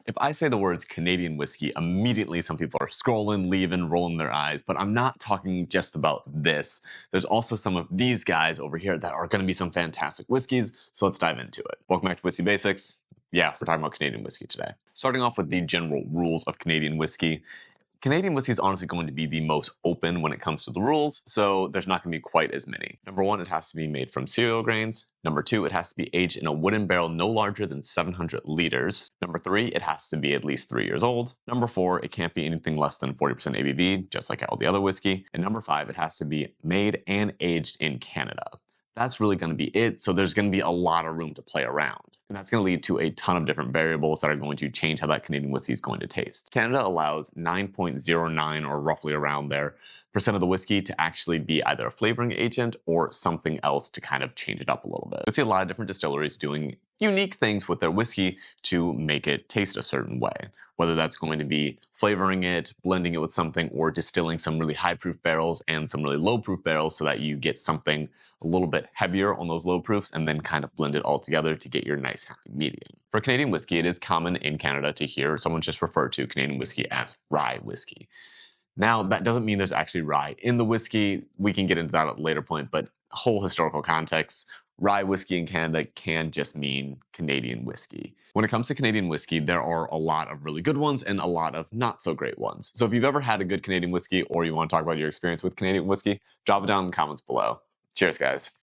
If I say the words Canadian whiskey, immediately some people are scrolling, leaving, rolling their eyes, but I'm not talking just about this. There's also some of these guys over here that are going to be some fantastic whiskeys, so let's dive into it. Welcome back to Whiskey Basics. Yeah, we're talking about Canadian whiskey today. Starting off with the general rules of Canadian whiskey. Canadian whiskey is honestly going to be the most open when it comes to the rules, so there's not going to be quite as many. Number one, it has to be made from cereal grains. Number two, it has to be aged in a wooden barrel no larger than 700 liters. Number three, it has to be at least 3 years old. Number four, it can't be anything less than 40% ABV, just like all the other whiskey. And number five, it has to be made and aged in Canada. That's really going to be it, so there's going to be a lot of room to play around. And that's going to lead to a ton of different variables that are going to change how that Canadian whiskey is going to taste. Canada allows 9.09 or roughly around there percent of the whiskey to actually be either a flavoring agent or something else to kind of change it up a little bit. We see a lot of different distilleries doing unique things with their whiskey to make it taste a certain way. Whether that's going to be flavoring it, blending it with something, or distilling some really high proof barrels and some really low proof barrels so that you get something a little bit heavier on those low proofs and then kind of blend it all together to get your nice happy medium. For Canadian whiskey, it is common in Canada to hear someone just refer to Canadian whiskey as rye whiskey. Now, that doesn't mean there's actually rye in the whiskey. We can get into that at a later point, but whole historical context, rye whiskey in Canada can just mean Canadian whiskey. When it comes to Canadian whiskey, there are a lot of really good ones and a lot of not so great ones. So if you've ever had a good Canadian whiskey or you want to talk about your experience with Canadian whiskey, drop it down in the comments below. Cheers, guys.